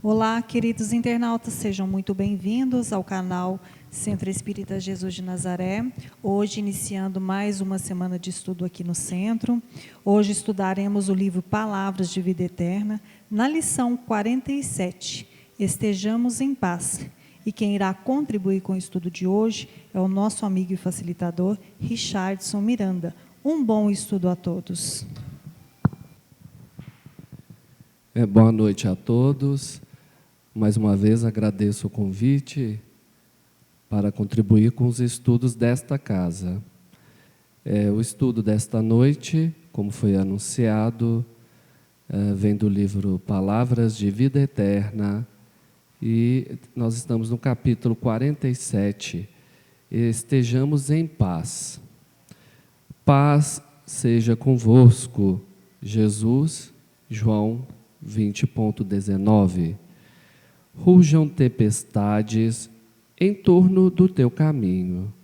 Olá, queridos internautas, sejam muito bem-vindos ao canal Centro Espírita Jesus de Nazaré. Hoje, iniciando mais uma semana de estudo aqui no Centro. Hoje estudaremos o livro Palavras de Vida Eterna, na lição 47, Estejamos em Paz. E quem irá contribuir com o estudo de hoje é o nosso amigo e facilitador, Richardson Miranda. Um bom estudo a todos. Boa noite a todos. Mais uma vez agradeço o convite para contribuir com os estudos desta casa. O estudo desta noite, como foi anunciado, vem do livro Palavras de Vida Eterna, e nós estamos no capítulo 47, Estejamos em Paz. Paz seja convosco, Jesus, João 20.19. Rujam tempestades em torno do teu caminho.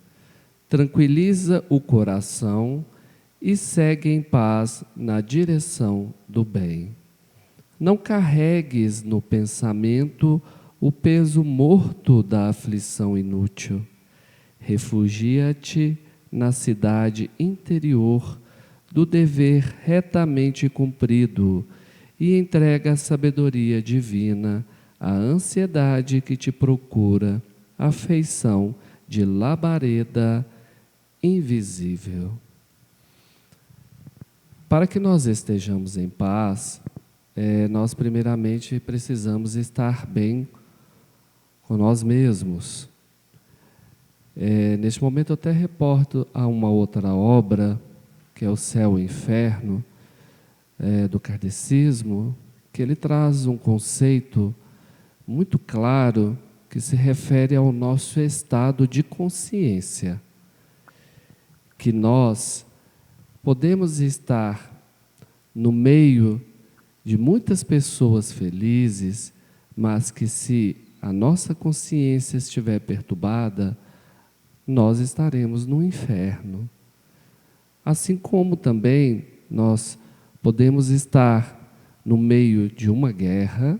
Tranquiliza o coração e segue em paz na direção do bem. Não carregues no pensamento o peso morto da aflição inútil. Refugia-te na cidade interior do dever retamente cumprido e entrega a sabedoria divina à ansiedade que te procura, a feição de labareda invisível. Para que nós estejamos em paz, nós primeiramente precisamos estar bem com nós mesmos. Neste momento eu até reporto a uma outra obra, que é o Céu e o Inferno, do kardecismo, que ele traz um conceito muito claro que se refere ao nosso estado de consciência, que nós podemos estar no meio de muitas pessoas felizes, mas que se a nossa consciência estiver perturbada, nós estaremos no inferno. Assim como também nós podemos estar no meio de uma guerra,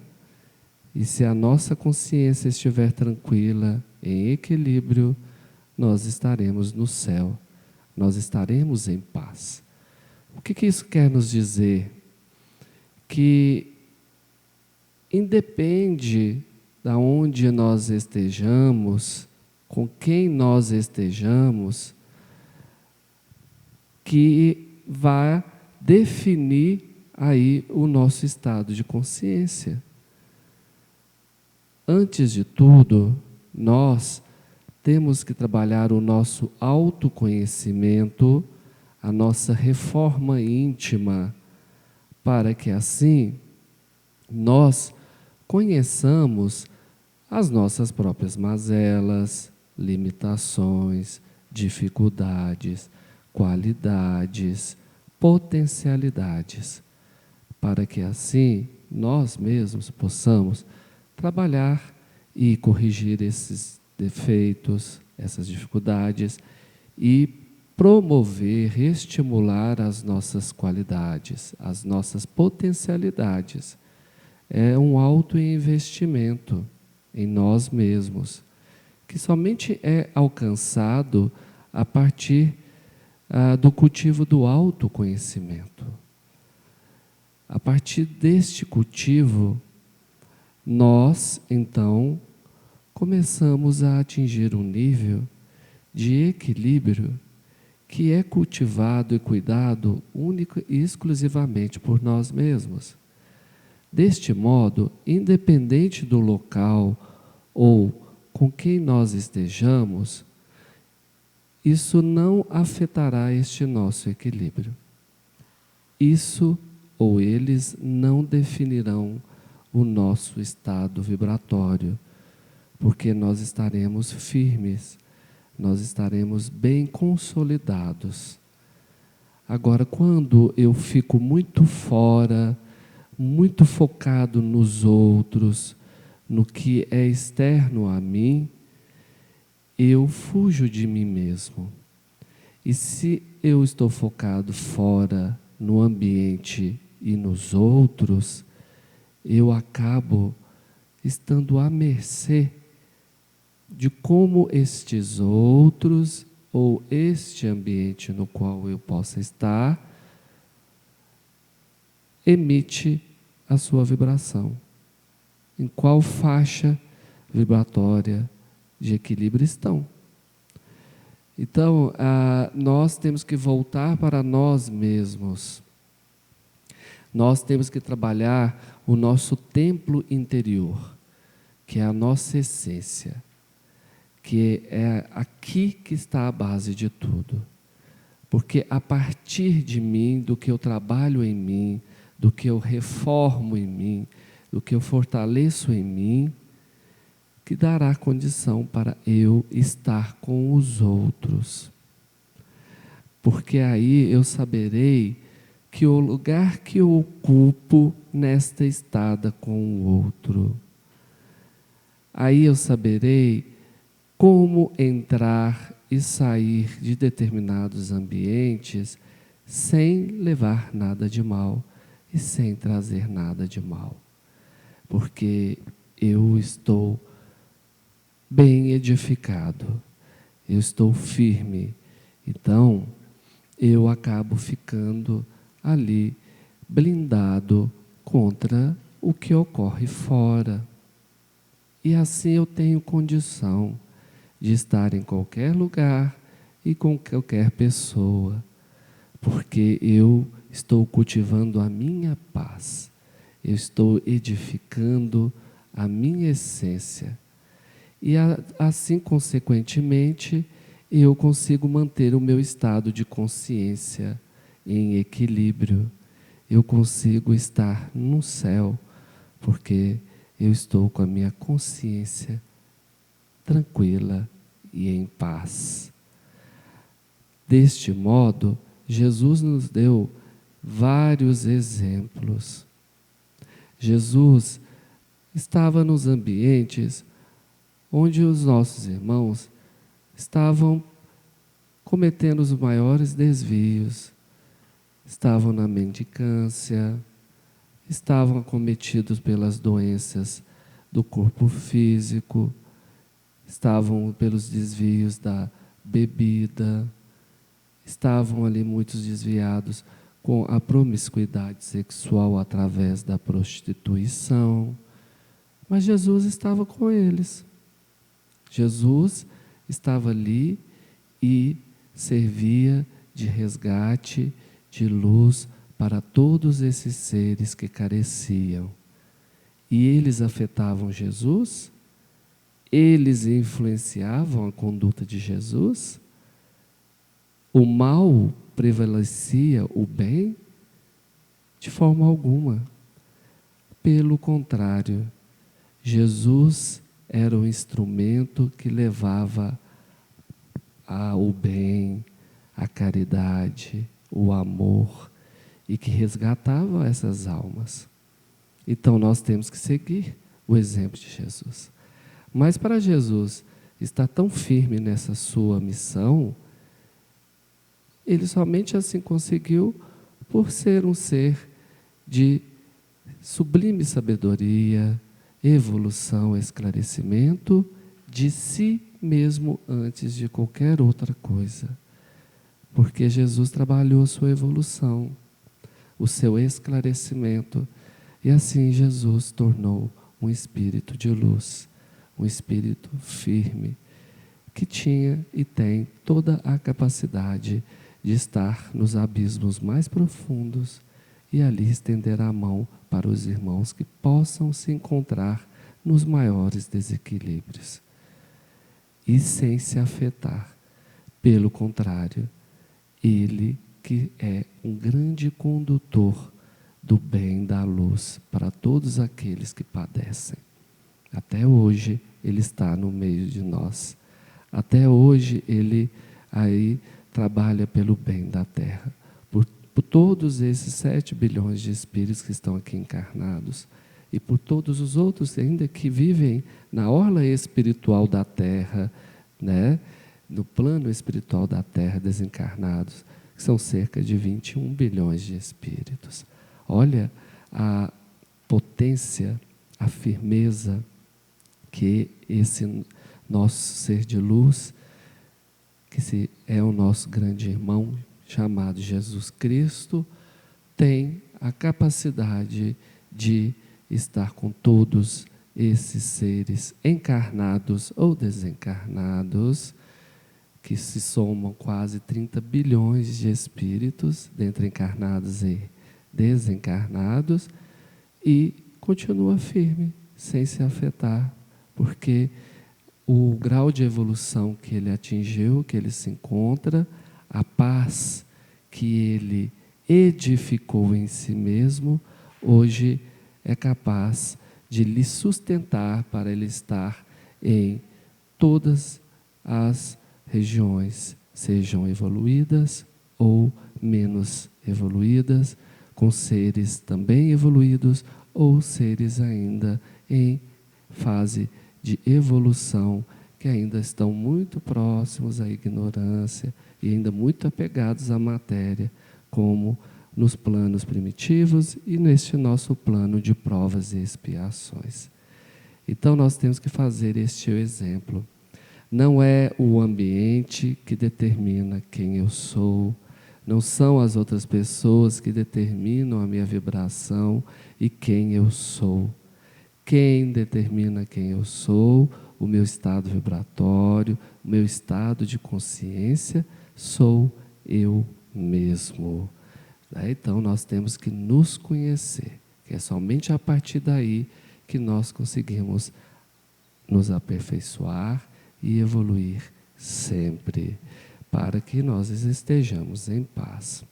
e se a nossa consciência estiver tranquila, em equilíbrio, nós estaremos no céu, nós estaremos em paz. O que isso quer nos dizer? Que independe de onde nós estejamos, com quem nós estejamos, que vai definir aí o nosso estado de consciência. Antes de tudo, nós temos que trabalhar o nosso autoconhecimento, a nossa reforma íntima, para que assim nós conheçamos as nossas próprias mazelas, limitações, dificuldades, qualidades, potencialidades, para que assim nós mesmos possamos trabalhar e corrigir esses defeitos, essas dificuldades e promover, estimular as nossas qualidades, as nossas potencialidades. É um autoinvestimento em nós mesmos, que somente é alcançado a partir do cultivo do autoconhecimento. A partir deste cultivo, nós, então, começamos a atingir um nível de equilíbrio que é cultivado e cuidado única e exclusivamente por nós mesmos. Deste modo, independente do local ou com quem nós estejamos, isso não afetará este nosso equilíbrio. Isso ou eles não definirão o nosso estado vibratório, porque nós estaremos firmes, nós estaremos bem consolidados. Agora, quando eu fico muito fora, muito focado nos outros, no que é externo a mim, eu fujo de mim mesmo. E se eu estou focado fora, no ambiente e nos outros, eu acabo estando à mercê de como estes outros ou este ambiente no qual eu possa estar emite a sua vibração. Em qual faixa vibratória de equilíbrio estão. Então, nós temos que voltar para nós mesmos. Nós temos que trabalhar o nosso templo interior, que é a nossa essência, que é aqui que está a base de tudo. Porque a partir de mim, do que eu trabalho em mim, do que eu reformo em mim, do que eu fortaleço em mim, que dará condição para eu estar com os outros. Porque aí eu saberei que o lugar que eu ocupo nesta estada com o outro. Aí eu saberei como entrar e sair de determinados ambientes sem levar nada de mal e sem trazer nada de mal. Porque eu estou bem edificado, eu estou firme, então eu acabo ficando ali blindado contra o que ocorre fora. E assim eu tenho condição de estar em qualquer lugar e com qualquer pessoa, porque eu estou cultivando a minha paz, eu estou edificando a minha essência. E assim, consequentemente, eu consigo manter o meu estado de consciência em equilíbrio. Eu consigo estar no céu, porque eu estou com a minha consciência tranquila e em paz. Deste modo, Jesus nos deu vários exemplos. Jesus estava nos ambientes onde os nossos irmãos estavam cometendo os maiores desvios, estavam na mendicância, estavam acometidos pelas doenças do corpo físico, estavam pelos desvios da bebida, estavam ali muitos desviados com a promiscuidade sexual através da prostituição, mas Jesus estava com eles. Jesus estava ali e servia de resgate, de luz para todos esses seres que careciam. E eles afetavam Jesus? Eles influenciavam a conduta de Jesus? O mal prevalecia o bem? De forma alguma. Pelo contrário, Jesus era o instrumento que levava o bem, a caridade, o amor e que resgatava essas almas. Então nós temos que seguir o exemplo de Jesus. Mas para Jesus estar tão firme nessa sua missão, ele somente assim conseguiu por ser um ser de sublime sabedoria, evolução, esclarecimento de si mesmo antes de qualquer outra coisa. Porque Jesus trabalhou a sua evolução, o seu esclarecimento, e assim Jesus tornou um espírito de luz, um espírito firme, que tinha e tem toda a capacidade de estar nos abismos mais profundos e ali estender a mão para os irmãos que possam se encontrar nos maiores desequilíbrios. E sem se afetar. Pelo contrário, ele que é um grande condutor do bem, da luz para todos aqueles que padecem. Até hoje ele está no meio de nós. Até hoje ele aí trabalha pelo bem da terra. Por todos esses 7 bilhões de espíritos que estão aqui encarnados e por todos os outros ainda que vivem na orla espiritual da terra, né? No plano espiritual da terra, desencarnados, que são cerca de 21 bilhões de espíritos. Olha a potência, a firmeza que esse nosso ser de luz, que é o nosso grande irmão chamado Jesus Cristo, tem a capacidade de estar com todos esses seres encarnados ou desencarnados, que se somam quase 30 bilhões de espíritos, dentre encarnados e desencarnados, e continua firme, sem se afetar, porque o grau de evolução que ele atingiu, que ele se encontra, a paz que ele edificou em si mesmo, hoje é capaz de lhe sustentar para ele estar em todas as regiões, sejam evoluídas ou menos evoluídas, com seres também evoluídos ou seres ainda em fase de evolução, que ainda estão muito próximos à ignorância e ainda muito apegados à matéria, como nos planos primitivos e neste nosso plano de provas e expiações. Então nós temos que fazer este exemplo. Não é o ambiente que determina quem eu sou, não são as outras pessoas que determinam a minha vibração e quem eu sou. Quem determina quem eu sou, o meu estado vibratório, o meu estado de consciência, sou eu mesmo. Então nós temos que nos conhecer, que é somente a partir daí que nós conseguimos nos aperfeiçoar e evoluir sempre, para que nós estejamos em paz.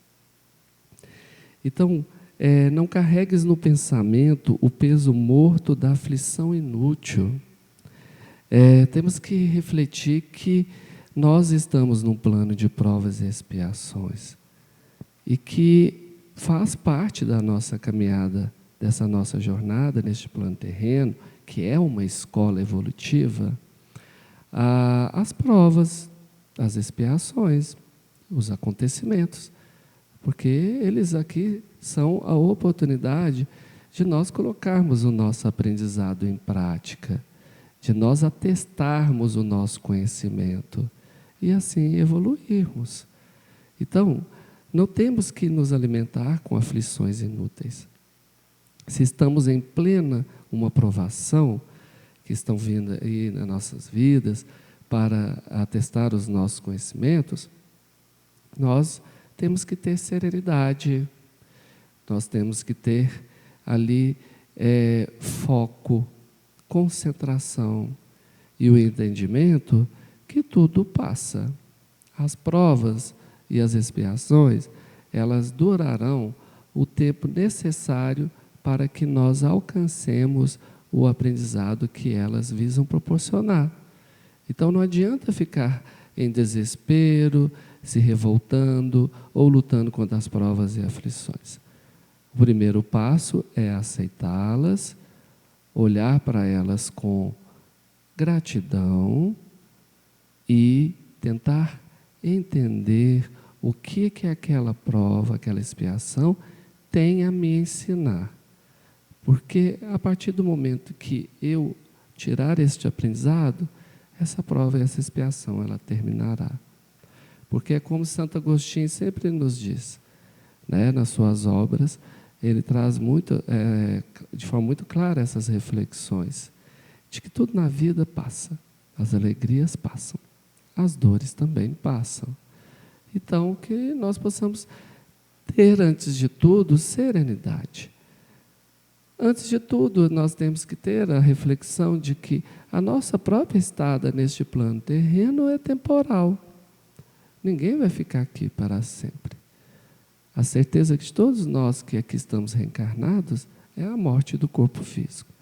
Então, não carregues no pensamento o peso morto da aflição inútil. Temos que refletir que nós estamos num plano de provas e expiações, e que faz parte da nossa caminhada, dessa nossa jornada neste plano terreno, que é uma escola evolutiva, as provas, as expiações, os acontecimentos, porque eles aqui são a oportunidade de nós colocarmos o nosso aprendizado em prática, de nós atestarmos o nosso conhecimento e assim evoluirmos. Então, não temos que nos alimentar com aflições inúteis. Se estamos em plena uma provação, que estão vindo aí nas nossas vidas para atestar os nossos conhecimentos, nós temos que ter serenidade, nós temos que ter ali foco, concentração e o entendimento que tudo passa. As provas e as expiações, elas durarão o tempo necessário para que nós alcancemos o aprendizado que elas visam proporcionar. Então não adianta ficar em desespero, se revoltando ou lutando contra as provas e aflições. O primeiro passo é aceitá-las, olhar para elas com gratidão e tentar entender o que aquela prova, aquela expiação tem a me ensinar. Porque a partir do momento que eu tirar este aprendizado, essa prova e essa expiação, ela terminará. Porque é como Santo Agostinho sempre nos diz, né, nas suas obras, ele traz muito, de forma muito clara essas reflexões, de que tudo na vida passa, as alegrias passam, as dores também passam. Então, que nós possamos ter, antes de tudo, serenidade. Antes de tudo, nós temos que ter a reflexão de que a nossa própria estada neste plano terreno é temporal. Ninguém vai ficar aqui para sempre. A certeza que todos nós que aqui estamos reencarnados é a morte do corpo físico.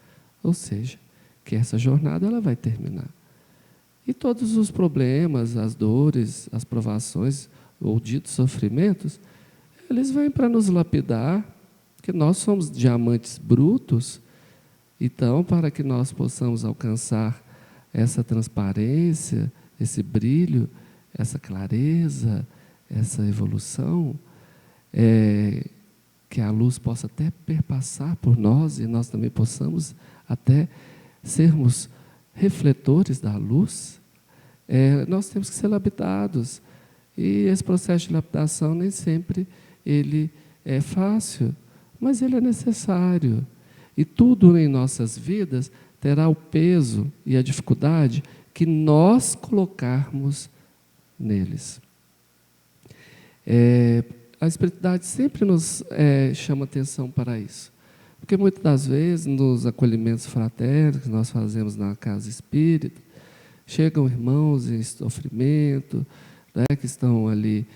Ou seja, que essa jornada ela vai terminar. E todos os problemas, as dores, as provações ou ditos sofrimentos, eles vêm para nos lapidar, que nós somos diamantes brutos, então, para que nós possamos alcançar essa transparência, esse brilho, essa clareza, essa evolução, que a luz possa até perpassar por nós e nós também possamos até sermos refletores da luz, nós temos que ser lapidados. E esse processo de lapidação nem sempre ele é fácil, mas ele é necessário. E tudo em nossas vidas terá o peso e a dificuldade que nós colocarmos neles. A espiritualidade sempre nos chama atenção para isso. Porque muitas das vezes, nos acolhimentos fraternos que nós fazemos na casa espírita, chegam irmãos em sofrimento, né, que estão ali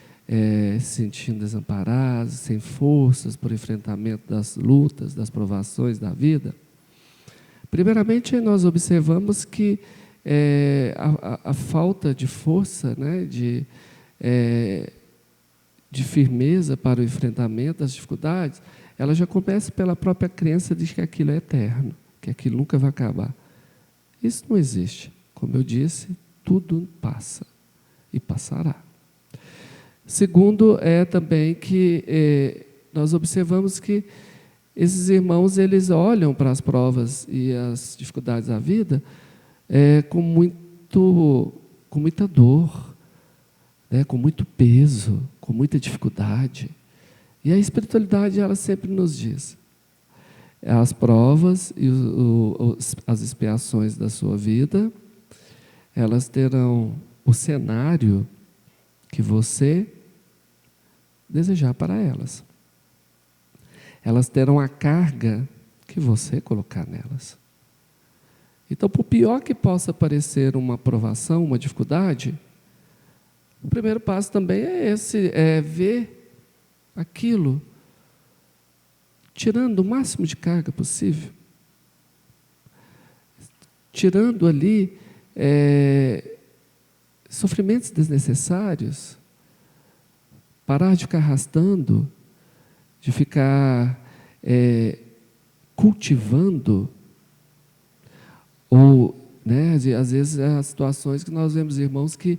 se sentindo desamparados, sem forças por enfrentamento das lutas, das provações da vida. Primeiramente, nós observamos que a falta de força, né, de firmeza para o enfrentamento das dificuldades, ela já começa pela própria crença de que aquilo é eterno, que aquilo nunca vai acabar. Isso não existe. Como eu disse, tudo passa e passará. Segundo, também que nós observamos que esses irmãos, eles olham para as provas e as dificuldades da vida com muita dor, né, com muito peso, com muita dificuldade. E a espiritualidade, ela sempre nos diz, as provas e as expiações da sua vida, elas terão o cenário que você desejar para elas. Elas terão a carga que você colocar nelas. Então, por pior que possa parecer uma provação, uma dificuldade, o primeiro passo também é esse, ver aquilo tirando o máximo de carga possível. Tirando ali sofrimentos desnecessários, parar de ficar arrastando, de ficar cultivando, ou, né, às vezes, as situações que nós vemos irmãos que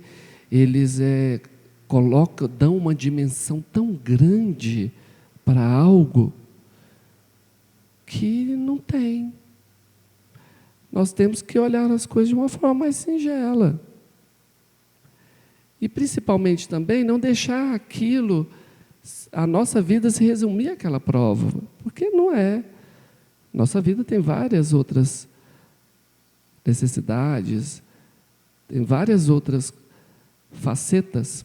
eles dão uma dimensão tão grande para algo que não tem. Nós temos que olhar as coisas de uma forma mais singela. E, principalmente, também, não deixar a nossa vida se resumir àquela prova, porque não é. Nossa vida tem várias outras necessidades, tem várias outras facetas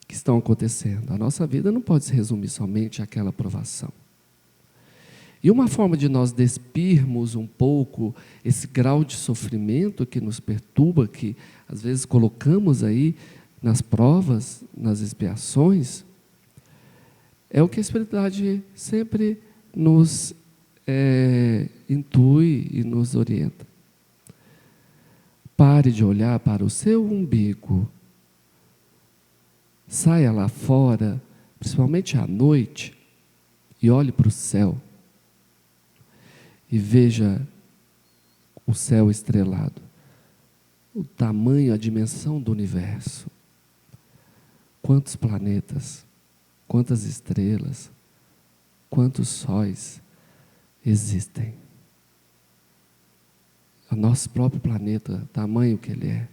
que estão acontecendo. A nossa vida não pode se resumir somente àquela provação. E uma forma de nós despirmos um pouco esse grau de sofrimento que nos perturba, que às vezes colocamos aí nas provas, nas expiações, é o que a espiritualidade sempre nos intui e nos orienta. Pare de olhar para o seu umbigo. Saia lá fora, principalmente à noite, e olhe para o céu. E veja o céu estrelado. O tamanho, a dimensão do universo. Quantos planetas, quantas estrelas, quantos sóis existem. O nosso próprio planeta, o tamanho que ele é,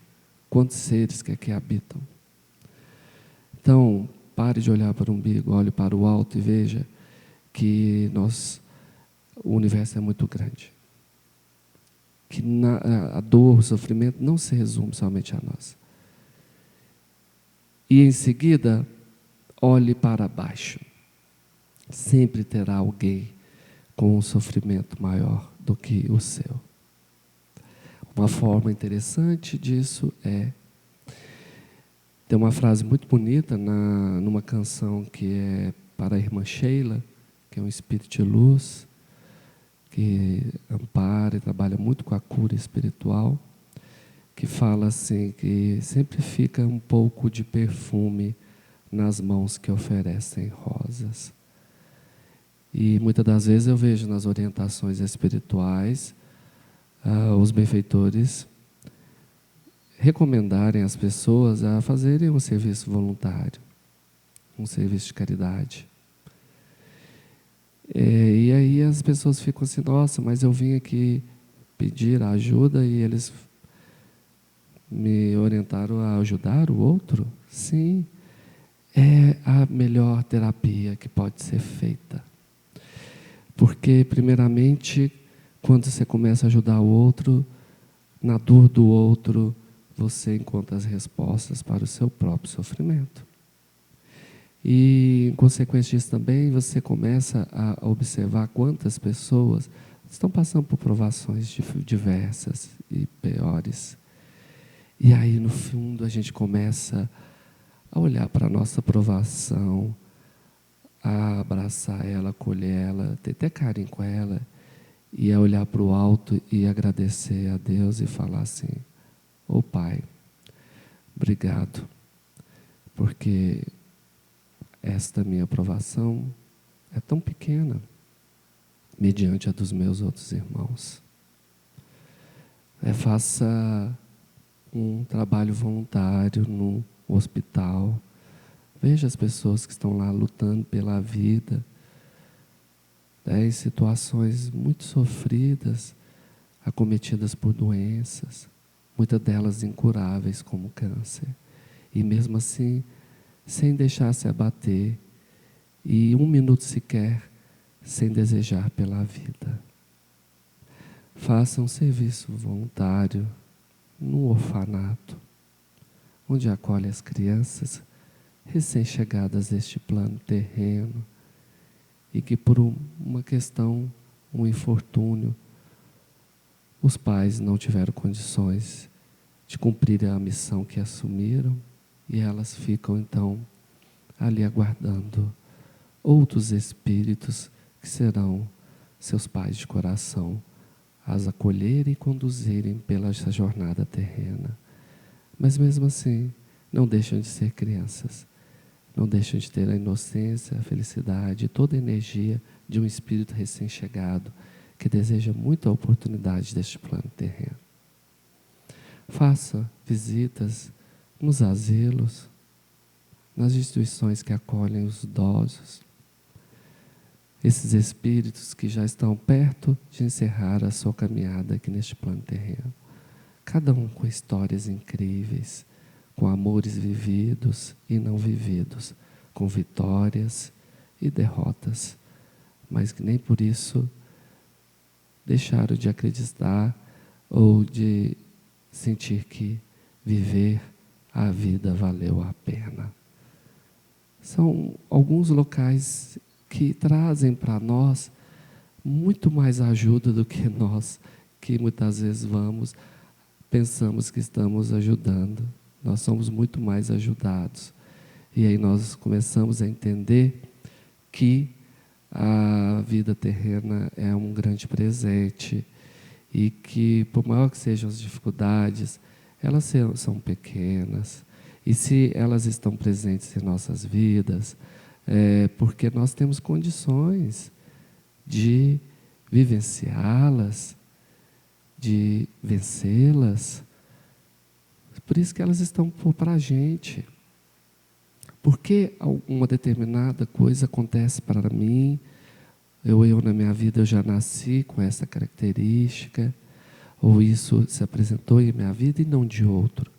quantos seres que aqui habitam. Então, pare de olhar para o umbigo, olhe para o alto e veja que o universo é muito grande. Que a dor, o sofrimento não se resume somente a nós. E em seguida, olhe para baixo. Sempre terá alguém com um sofrimento maior do que o seu. Uma forma interessante disso tem uma frase muito bonita numa canção que é para a irmã Sheila, que é um espírito de luz, que ampara e trabalha muito com a cura espiritual, que fala assim, que sempre fica um pouco de perfume nas mãos que oferecem rosas. E muitas das vezes eu vejo nas orientações espirituais os benfeitores recomendarem às pessoas a fazerem um serviço voluntário, um serviço de caridade. E aí as pessoas ficam assim, nossa, mas eu vim aqui pedir ajuda e eles me orientaram a ajudar o outro? Sim, é a melhor terapia que pode ser feita. Porque, primeiramente, quando você começa a ajudar o outro, na dor do outro, você encontra as respostas para o seu próprio sofrimento. E, em consequência disso também, você começa a observar quantas pessoas estão passando por provações diversas e piores. E aí, no fundo, a gente começa a olhar para a nossa provação, a abraçar ela, acolher ela, ter até carinho com ela, e a olhar para o alto e agradecer a Deus e falar assim: ô Pai, obrigado, porque esta minha provação é tão pequena, mediante a dos meus outros irmãos. Faça um trabalho voluntário no hospital. Veja as pessoas que estão lá lutando pela vida, em situações muito sofridas, acometidas por doenças, muitas delas incuráveis como câncer. E mesmo assim, sem deixar se abater, e um minuto sequer sem desejar pela vida. Faça um serviço voluntário no orfanato, onde acolhe as crianças recém-chegadas deste plano terreno e que por uma questão, um infortúnio, os pais não tiveram condições de cumprir a missão que assumiram e elas ficam então ali aguardando outros espíritos que serão seus pais de coração, as acolherem e conduzirem pela essa jornada terrena. Mas mesmo assim, não deixam de ser crianças, não deixam de ter a inocência, a felicidade, toda a energia de um espírito recém-chegado que deseja muito a oportunidade deste plano terreno. Faça visitas nos asilos, nas instituições que acolhem os idosos, esses espíritos que já estão perto de encerrar a sua caminhada aqui neste plano terreno. Cada um com histórias incríveis, com amores vividos e não vividos, com vitórias e derrotas, mas que nem por isso deixaram de acreditar ou de sentir que viver a vida valeu a pena. São alguns locais que trazem para nós muito mais ajuda do que nós, que muitas vezes pensamos que estamos ajudando. Nós somos muito mais ajudados. E aí nós começamos a entender que a vida terrena é um grande presente e que, por maior que sejam as dificuldades, elas são pequenas. E se elas estão presentes em nossas vidas, é porque nós temos condições de vivenciá-las, de vencê-las. Por isso que elas estão para a gente. Porque alguma determinada coisa acontece para mim, eu na minha vida eu já nasci com essa característica, ou isso se apresentou em minha vida e não de outro.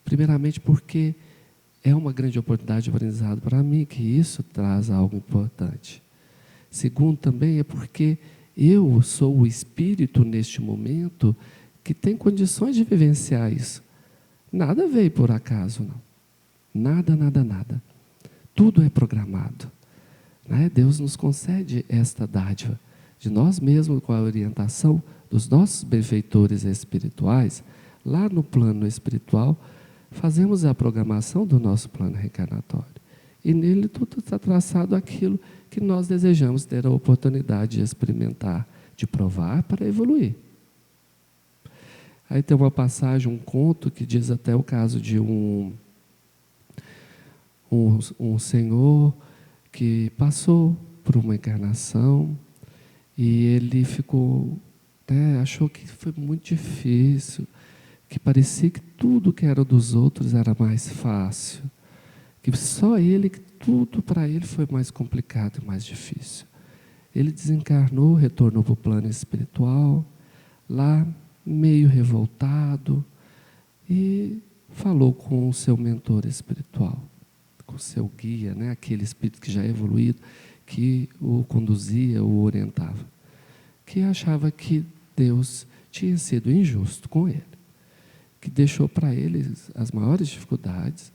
Primeiramente porque é uma grande oportunidade de aprendizado para mim, que isso traz algo importante. Segundo também é porque eu sou o espírito neste momento que tem condições de vivenciar isso. Nada veio por acaso, não. Nada, nada, nada. Tudo é programado. Né? Deus nos concede esta dádiva de nós mesmos, com a orientação dos nossos benfeitores espirituais, lá no plano espiritual, fazemos a programação do nosso plano reencarnatório. E nele tudo está traçado aquilo que nós desejamos ter a oportunidade de experimentar, de provar para evoluir. Aí tem uma passagem, um conto, que diz até o caso de um senhor que passou por uma encarnação e ele ficou, achou que foi muito difícil, que parecia que tudo que era dos outros era mais fácil, que só ele, que tudo para ele foi mais complicado e mais difícil. ele desencarnou, retornou para o plano espiritual, lá meio revoltado, e falou com o seu mentor espiritual, com o seu guia, né? Aquele espírito que já é evoluído, que o conduzia, o orientava, que achava que Deus tinha sido injusto com ele, que deixou para ele as maiores dificuldades,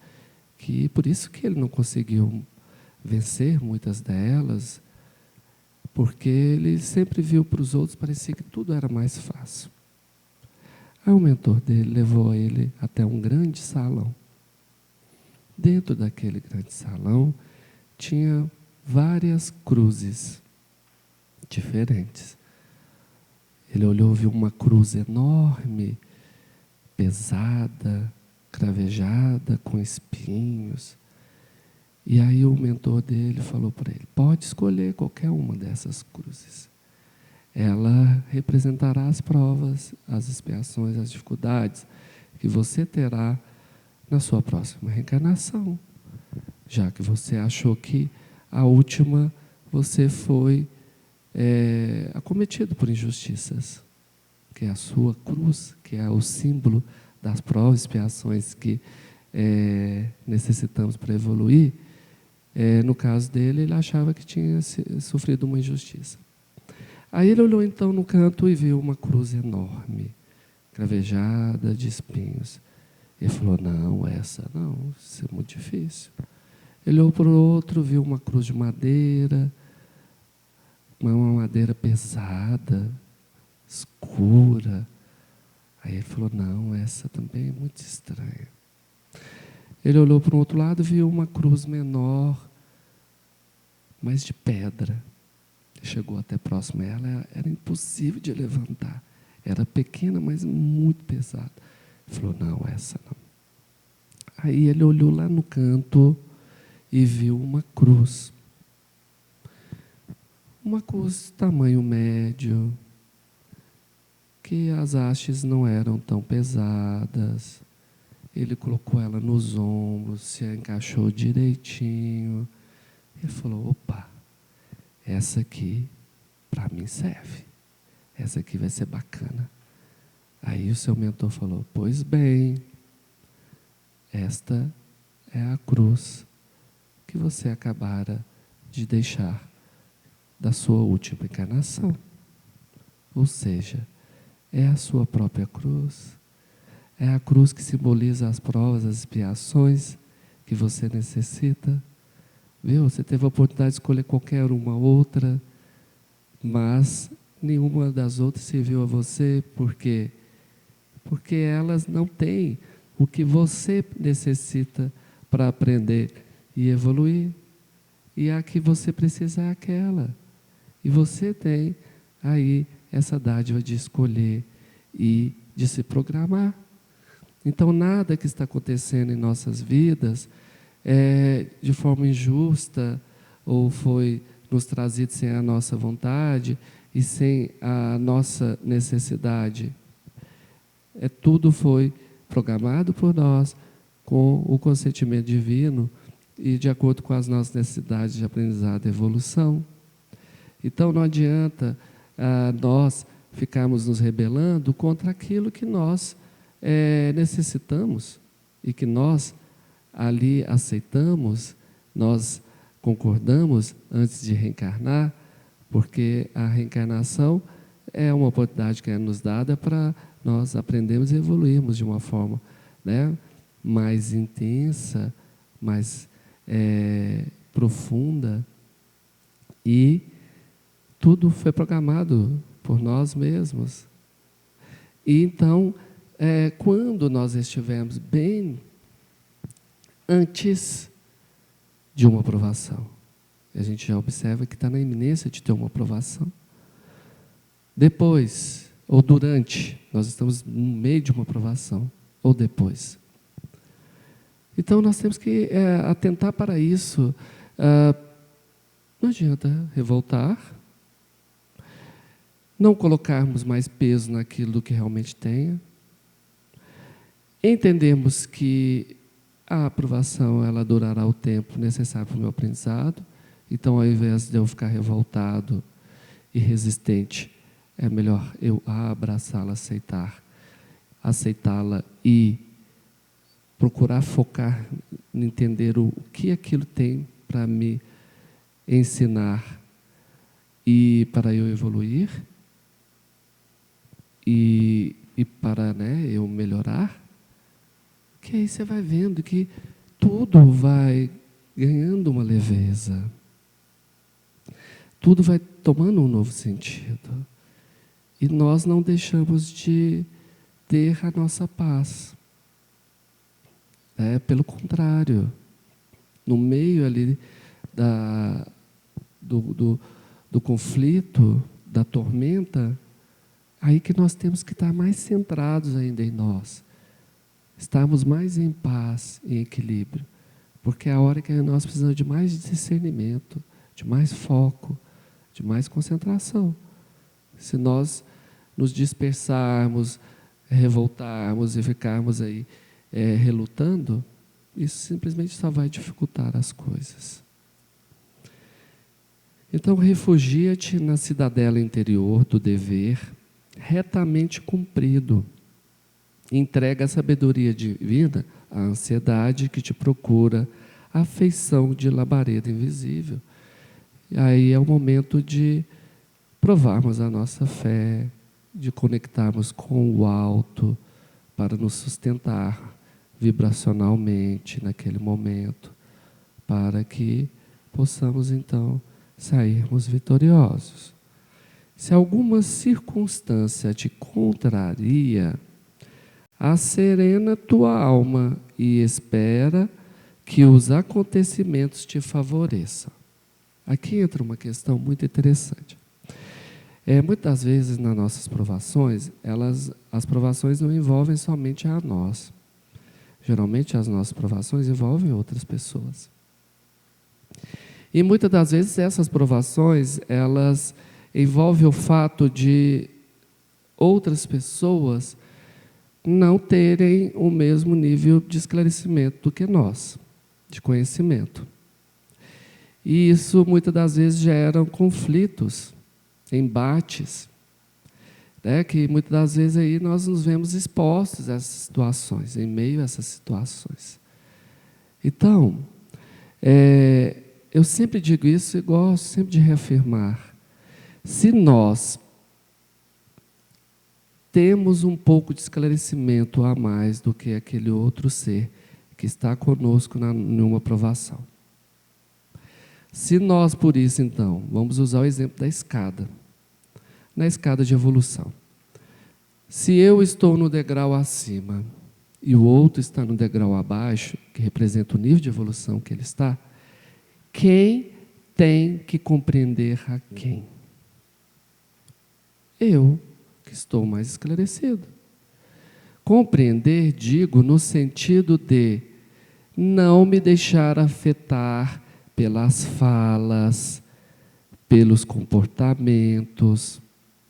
que por isso que ele não conseguiu vencer muitas delas, porque ele sempre viu para os outros, parecia que tudo era mais fácil. Aí o mentor dele levou ele até um grande salão. Dentro daquele grande salão tinha várias cruzes diferentes. Ele olhou, viu uma cruz enorme, pesada, cravejada, com espinhos. E aí o mentor dele falou para ele: pode escolher qualquer uma dessas cruzes. Ela representará as provas, as expiações, as dificuldades que você terá na sua próxima reencarnação. Já que você achou que a última você foi acometido por injustiças, que é a sua cruz, que é o símbolo das provas e expiações que necessitamos para evoluir. No caso dele, ele achava que tinha sofrido uma injustiça. Aí ele olhou então no canto e viu uma cruz enorme, cravejada de espinhos. Ele falou: não, essa não, isso é muito difícil. Ele olhou para o outro, viu uma cruz de madeira, uma madeira pesada, escura. Aí ele falou: não, essa também é muito estranha. Ele olhou para o outro lado e viu uma cruz menor, mas de pedra. Chegou até próximo a ela, era impossível de levantar. Era pequena, mas muito pesada. Ele falou: não, essa não. Aí ele olhou lá no canto e viu uma cruz. Uma cruz tamanho médio, que as hastes não eram tão pesadas. Ele colocou ela nos ombros, se encaixou direitinho. Ele falou: opa, essa aqui para mim serve. Essa aqui vai ser bacana. Aí o seu mentor falou: pois bem, esta é a cruz que você acabara de deixar da sua última encarnação. Ou seja, é a sua própria cruz. É a cruz que simboliza as provas, as expiações que você necessita. Viu? Você teve a oportunidade de escolher qualquer uma outra, mas nenhuma das outras serviu a você. Por quê? Porque elas não têm o que você necessita para aprender e evoluir. E a que você precisa é aquela. E você tem aí essa dádiva de escolher e de se programar. Então, nada que está acontecendo em nossas vidas de forma injusta, ou foi nos trazido sem a nossa vontade e sem a nossa necessidade. Tudo foi programado por nós, com o consentimento divino e de acordo com as nossas necessidades de aprendizado e evolução. Então não adianta nós ficarmos nos rebelando contra aquilo que nós necessitamos e que nós ali aceitamos, nós concordamos antes de reencarnar, porque a reencarnação é uma oportunidade que é nos dada para nós aprendermos e evoluirmos de uma forma, né, mais intensa, mais profunda, e tudo foi programado por nós mesmos. E então, quando nós estivermos bem antes de uma aprovação, a gente já observa que está na iminência de ter uma aprovação. Depois, ou durante, nós estamos no meio de uma aprovação, ou depois. Então nós temos que atentar para isso. Não adianta revoltar, não colocarmos mais peso naquilo do que realmente tenha. Entendemos que a aprovação ela durará o tempo necessário para o meu aprendizado. Então, ao invés de eu ficar revoltado, e resistente, é melhor eu abraçá-la, aceitá-la e procurar focar em entender o que aquilo tem para me ensinar e para eu evoluir e para, eu melhorar, que aí você vai vendo que tudo vai ganhando uma leveza, tudo vai tomando um novo sentido e nós não deixamos de ter a nossa paz. Pelo contrário, no meio ali do conflito, da tormenta, aí que nós temos que estar mais centrados ainda em nós, estarmos mais em paz, em equilíbrio, porque é a hora que nós precisamos de mais discernimento, de mais foco, de mais concentração. Se nós nos dispersarmos, revoltarmos e ficarmos aí relutando, isso simplesmente só vai dificultar as coisas. Então, refugia-te na cidadela interior do dever, retamente cumprido. Entrega a sabedoria divina à ansiedade que te procura, a afeição de labareda invisível. E aí é o momento de provarmos a nossa fé, de conectarmos com o alto, para nos sustentar vibracionalmente naquele momento, para que possamos então sairmos vitoriosos. Se alguma circunstância te contraria, asserena tua alma e espera que os acontecimentos te favoreçam. Aqui entra uma questão muito interessante. Muitas vezes nas nossas provações, as provações não envolvem somente a nós. Geralmente as nossas provações envolvem outras pessoas. E muitas das vezes essas provações, elas envolvem o fato de outras pessoas não terem o mesmo nível de esclarecimento do que nós, de conhecimento. E isso muitas das vezes gera conflitos, embates, que muitas das vezes aí nós nos vemos expostos a essas situações, em meio a essas situações. Então, eu sempre digo isso e gosto sempre de reafirmar. Se nós temos um pouco de esclarecimento a mais do que aquele outro ser que está conosco numa provação. Se nós, por isso, então, vamos usar o exemplo da escada, na escada de evolução. Se eu estou no degrau acima e o outro está no degrau abaixo, que representa o nível de evolução que ele está, quem tem que compreender a quem? Eu, que estou mais esclarecido. Compreender, digo, no sentido de não me deixar afetar pelas falas, pelos comportamentos,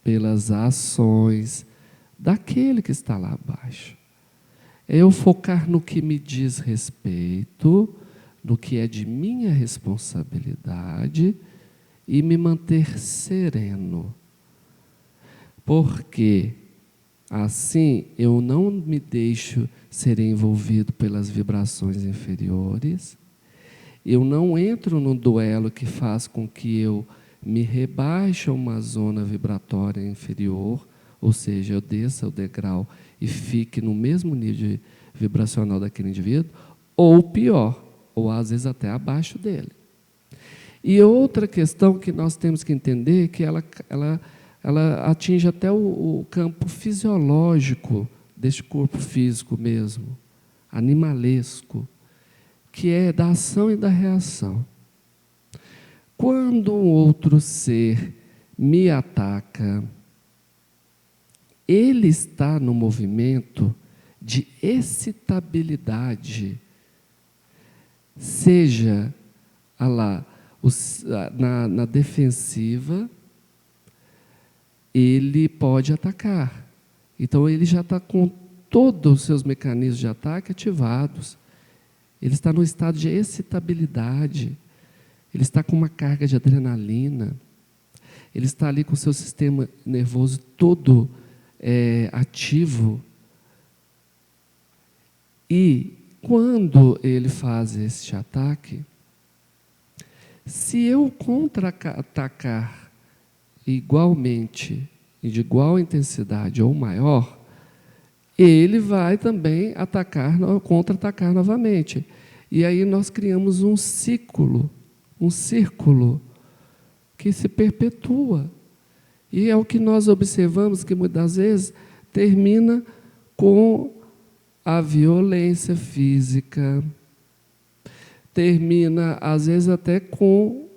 pelas ações daquele que está lá abaixo. É eu focar no que me diz respeito, no que é de minha responsabilidade e me manter sereno. Porque assim eu não me deixo ser envolvido pelas vibrações inferiores, eu não entro num duelo que faz com que eu me rebaixe a uma zona vibratória inferior, ou seja, eu desça o degrau e fique no mesmo nível vibracional daquele indivíduo, ou pior, ou às vezes até abaixo dele. E outra questão que nós temos que entender, que ela atinge até o campo fisiológico deste corpo físico mesmo, animalesco, que é da ação e da reação. Quando um outro ser me ataca, ele está no movimento de excitabilidade, seja na defensiva, ele pode atacar. Então ele já está com todos os seus mecanismos de ataque ativados. Ele está no estado de excitabilidade. Ele está com uma carga de adrenalina. ele está ali com o seu sistema nervoso todo ativo. E quando ele faz este ataque, se eu contra-atacar igualmente e de igual intensidade ou maior, ele vai também contra-atacar novamente. E aí nós criamos um círculo que se perpetua. E é o que nós observamos que muitas vezes termina com a violência física, termina às vezes até com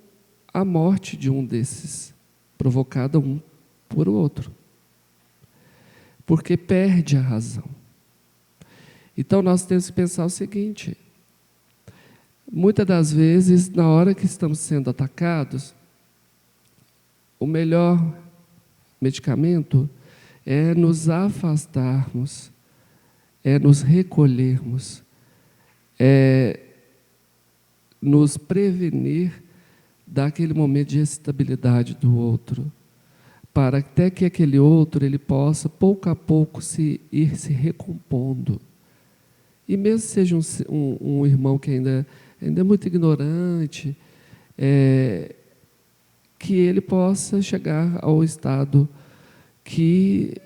a morte de um desses, provocada um por outro. Porque perde a razão. Então nós temos que pensar o seguinte: muitas das vezes, na hora que estamos sendo atacados, o melhor medicamento é nos afastarmos, é nos recolhermos, é nos prevenir daquele momento de instabilidade do outro, para até que aquele outro ele possa, pouco a pouco, ir se recompondo. E mesmo que seja um irmão que ainda é muito ignorante, que ele possa chegar ao estado que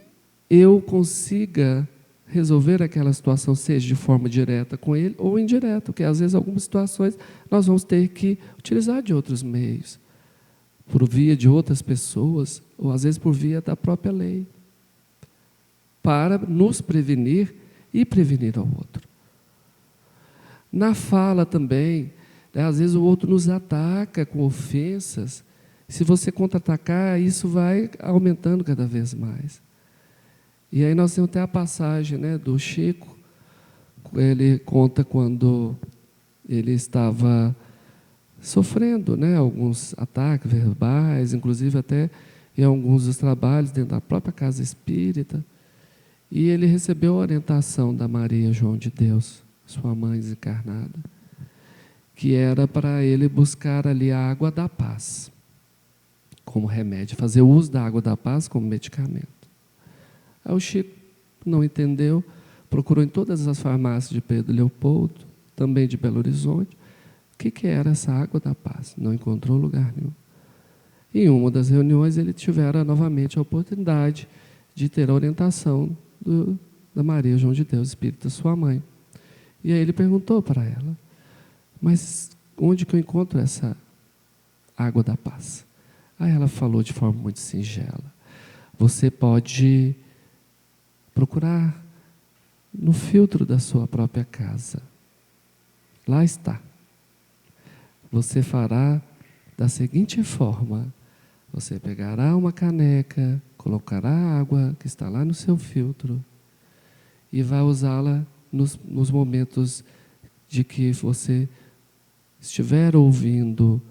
eu consiga resolver aquela situação, seja de forma direta com ele ou indireta, porque às vezes algumas situações nós vamos ter que utilizar de outros meios, por via de outras pessoas, ou às vezes por via da própria lei, para nos prevenir e prevenir ao outro. Na fala também, às vezes o outro nos ataca com ofensas. Se você contra-atacar, isso vai aumentando cada vez mais. E aí nós temos até a passagem, do Chico. Ele conta quando ele estava sofrendo, alguns ataques verbais, inclusive até em alguns dos trabalhos dentro da própria casa espírita. E ele recebeu a orientação da Maria João de Deus, sua mãe desencarnada, que era para ele buscar ali a água da paz como remédio, fazer uso da água da paz como medicamento. Aí o Chico não entendeu, procurou em todas as farmácias de Pedro Leopoldo, também de Belo Horizonte, o que era essa água da paz. Não encontrou lugar nenhum. Em uma das reuniões, ele tivera novamente a oportunidade de ter a orientação da Maria João de Deus, espírita, sua mãe. E aí ele perguntou para ela: mas onde que eu encontro essa água da paz? Aí ela falou de forma muito singela: você pode procurar no filtro da sua própria casa. Lá está. Você fará da seguinte forma: você pegará uma caneca, colocará a água que está lá no seu filtro e vai usá-la nos momentos de que você estiver ouvindo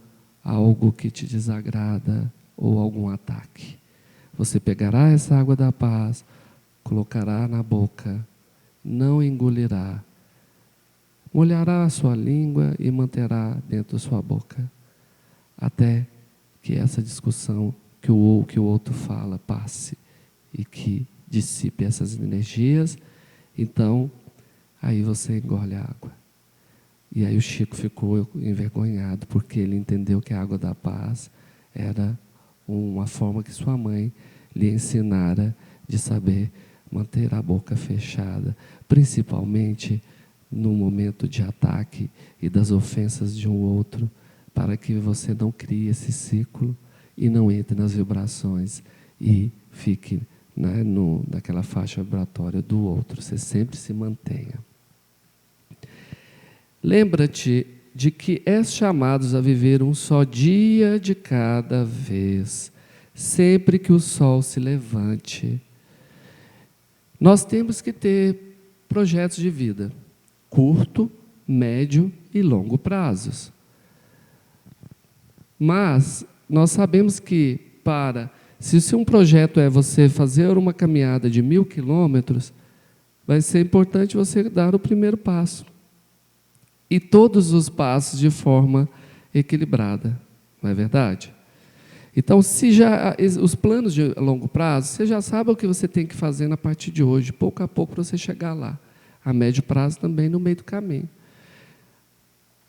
algo que te desagrada ou algum ataque. Você pegará essa água da paz, colocará na boca, não engolirá, molhará a sua língua e manterá dentro da sua boca, até que essa discussão que o outro fala passe e que dissipe essas energias. Então, aí você engole a água. E aí o Chico ficou envergonhado, porque ele entendeu que a água da paz era uma forma que sua mãe lhe ensinara de saber manter a boca fechada, principalmente no momento de ataque e das ofensas de um outro, para que você não crie esse ciclo e não entre nas vibrações e fique naquela faixa vibratória do outro. Você sempre se mantenha. Lembra-te de que és chamados a viver um só dia de cada vez, sempre que o sol se levante. Nós temos que ter projetos de vida, curto, médio e longo prazos. Mas nós sabemos que se um projeto é você fazer uma caminhada de 1000 quilômetros, vai ser importante você dar o primeiro passo. E todos os passos de forma equilibrada, não é verdade? Então, se já os planos de longo prazo, você já sabe o que você tem que fazer a partir de hoje, pouco a pouco, para você chegar lá. A médio prazo também no meio do caminho.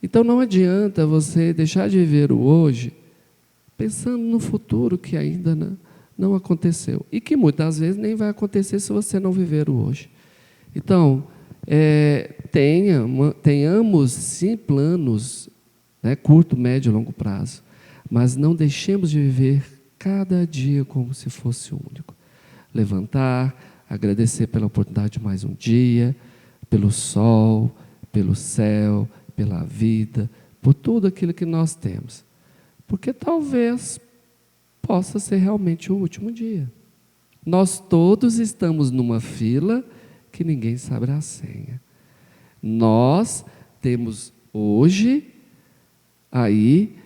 Então, não adianta você deixar de viver o hoje pensando no futuro que ainda não aconteceu. E que muitas vezes nem vai acontecer se você não viver o hoje. Então, tenhamos sim planos, né, curto, médio e longo prazo, mas não deixemos de viver cada dia como se fosse único. Levantar, agradecer pela oportunidade de mais um dia, pelo sol, pelo céu, pela vida, por tudo aquilo que nós temos. Porque talvez possa ser realmente o último dia. Nós todos estamos numa fila que ninguém sabe a senha. Nós temos hoje aí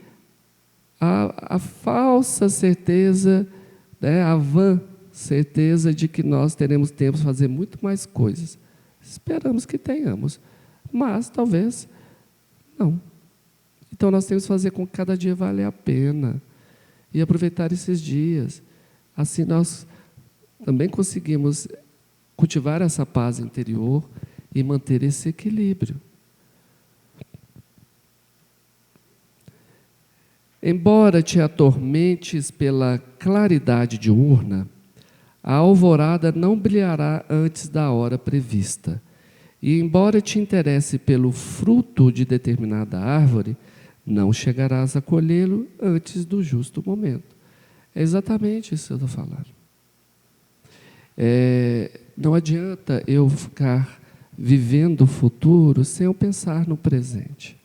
a falsa certeza, né, a vã certeza de que nós teremos tempo de fazer muito mais coisas. Esperamos que tenhamos, mas talvez não. Então nós temos que fazer com que cada dia valha a pena e aproveitar esses dias. Assim nós também conseguimos cultivar essa paz interior e manter esse equilíbrio. Embora te atormentes pela claridade diurna, a alvorada não brilhará antes da hora prevista. E embora te interesse pelo fruto de determinada árvore, não chegarás a colhê-lo antes do justo momento. É exatamente isso que eu estou falando. Não adianta eu ficar vivendo o futuro sem eu pensar no presente.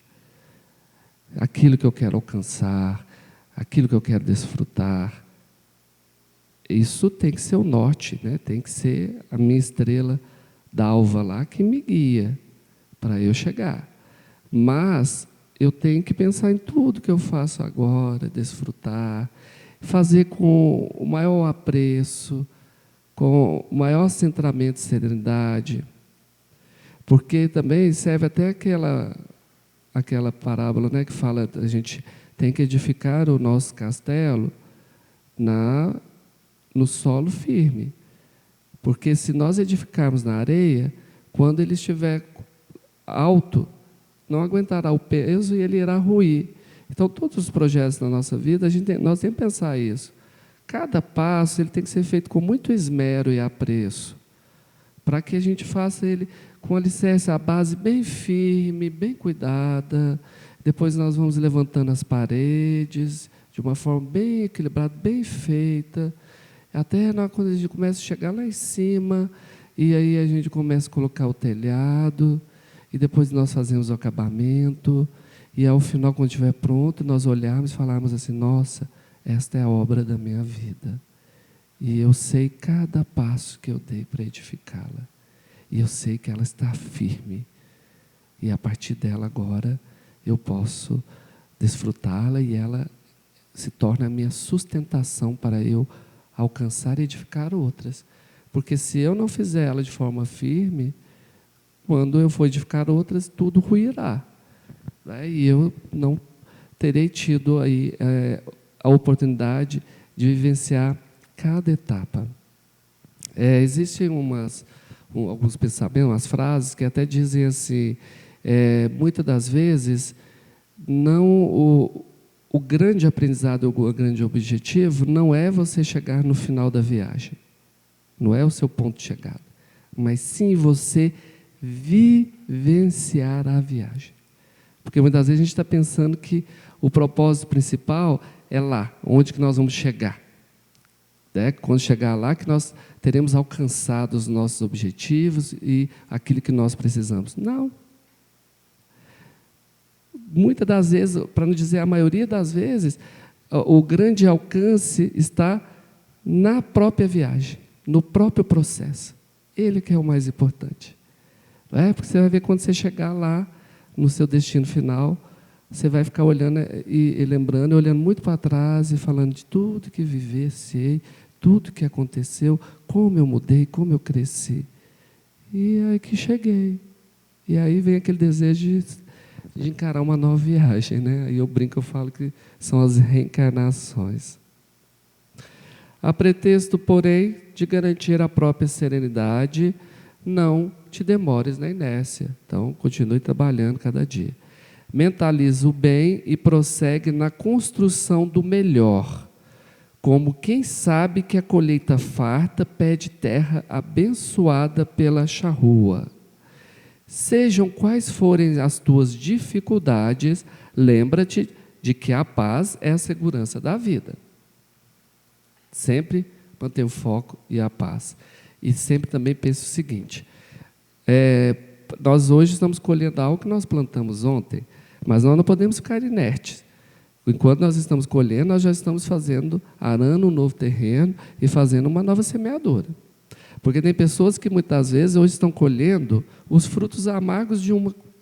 Aquilo que eu quero alcançar, aquilo que eu quero desfrutar. Isso tem que ser o norte, né? Tem que ser a minha estrela d'alva lá que me guia para eu chegar. Mas eu tenho que pensar em tudo que eu faço agora, desfrutar, fazer com o maior apreço, com o maior centramento de serenidade, porque também serve até aquela parábola, né, que fala a gente tem que edificar o nosso castelo no solo firme, porque se nós edificarmos na areia, quando ele estiver alto, não aguentará o peso e ele irá ruir. Então, todos os projetos da nossa vida, nós temos que pensar isso. Cada passo ele tem que ser feito com muito esmero e apreço, para que a gente faça ele com alicerce, a base bem firme, bem cuidada. Depois nós vamos levantando as paredes de uma forma bem equilibrada, bem feita, até quando a gente começa a chegar lá em cima, e aí a gente começa a colocar o telhado, e depois nós fazemos o acabamento, e ao final, quando estiver pronto, nós olharmos e falarmos assim, nossa, esta é a obra da minha vida. E eu sei cada passo que eu dei para edificá-la. E eu sei que ela está firme. E a partir dela agora, eu posso desfrutá-la e ela se torna a minha sustentação para eu alcançar e edificar outras. Porque se eu não fizer ela de forma firme, quando eu for edificar outras, tudo ruirá. Né? E eu não terei tido aí a oportunidade de vivenciar cada etapa. Existem alguns pensamentos, umas frases que até dizem assim, muitas das vezes, o grande aprendizado, o grande objetivo, não é você chegar no final da viagem, não é o seu ponto de chegada, mas sim você vivenciar a viagem. Porque muitas vezes a gente está pensando que o propósito principal é lá, onde que nós vamos chegar. Quando chegar lá, que nós teremos alcançado os nossos objetivos e aquilo que nós precisamos. Não. Muitas das vezes, para não dizer a maioria das vezes, o grande alcance está na própria viagem, no próprio processo. Ele que é o mais importante. Porque você vai ver quando você chegar lá, no seu destino final, você vai ficar olhando e lembrando, olhando muito para trás e falando de tudo que vivenciei, tudo que aconteceu, como eu mudei, como eu cresci. E aí que cheguei. E aí vem aquele desejo de encarar uma nova viagem, né? E eu brinco, eu falo que são as reencarnações. A pretexto, porém, de garantir a própria serenidade, não te demores na inércia. Então, continue trabalhando cada dia. Mentaliza o bem e prossegue na construção do melhor, como quem sabe que a colheita farta pede terra abençoada pela charrua. Sejam quais forem as tuas dificuldades, lembra-te de que a paz é a segurança da vida. Sempre manter o foco e a paz. E sempre também pense o seguinte, nós hoje estamos colhendo algo que nós plantamos ontem, mas nós não podemos ficar inertes. Enquanto nós estamos colhendo, nós já estamos arando um novo terreno e fazendo uma nova semeadura. Porque tem pessoas que muitas vezes hoje estão colhendo os frutos amargos de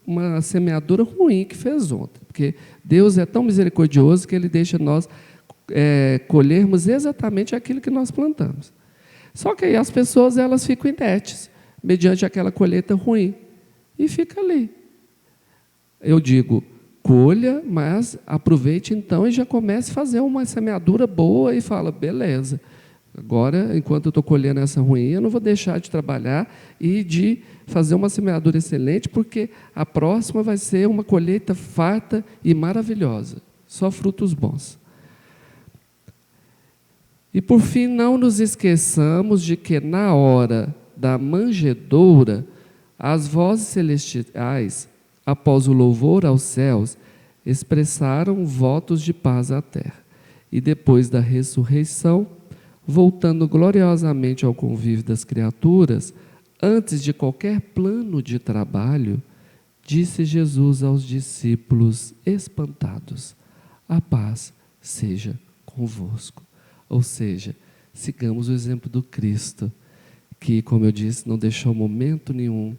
uma semeadura ruim que fez ontem. Porque Deus é tão misericordioso que Ele deixa nós colhermos exatamente aquilo que nós plantamos. Só que aí as pessoas elas ficam inertes, mediante aquela colheita ruim, e fica ali. Eu digo, colha, mas aproveite então e já comece a fazer uma semeadura boa e fala, beleza, agora, enquanto eu estou colhendo essa ruim, eu não vou deixar de trabalhar e de fazer uma semeadura excelente, porque a próxima vai ser uma colheita farta e maravilhosa, só frutos bons. E por fim, não nos esqueçamos de que na hora da manjedoura, as vozes celestiais, após o louvor aos céus, expressaram votos de paz à terra. E depois da ressurreição, voltando gloriosamente ao convívio das criaturas, antes de qualquer plano de trabalho, disse Jesus aos discípulos espantados: a paz seja convosco. Ou seja, sigamos o exemplo do Cristo, que, como eu disse, não deixou momento nenhum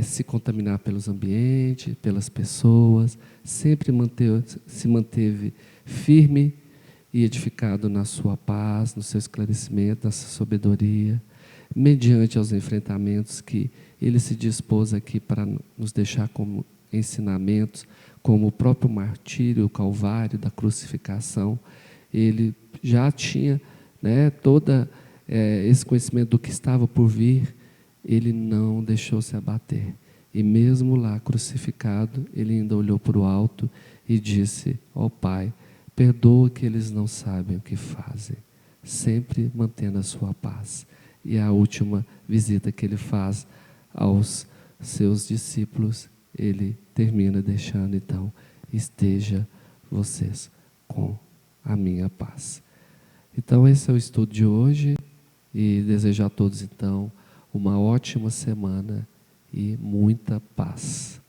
se contaminar pelos ambientes, pelas pessoas, sempre se manteve firme e edificado na sua paz, no seu esclarecimento, na sua sabedoria, mediante aos enfrentamentos que Ele se dispôs aqui para nos deixar como ensinamentos, como o próprio martírio, o calvário da crucificação. Ele já tinha todo esse conhecimento do que estava por vir, Ele não deixou se abater. E mesmo lá crucificado, Ele ainda olhou para o alto e disse: ó Pai, perdoa que eles não sabem o que fazem, sempre mantendo a sua paz. E a última visita que Ele faz aos seus discípulos, Ele termina deixando então: esteja vocês com a minha paz. Então esse é o estudo de hoje e desejo a todos então uma ótima semana e muita paz.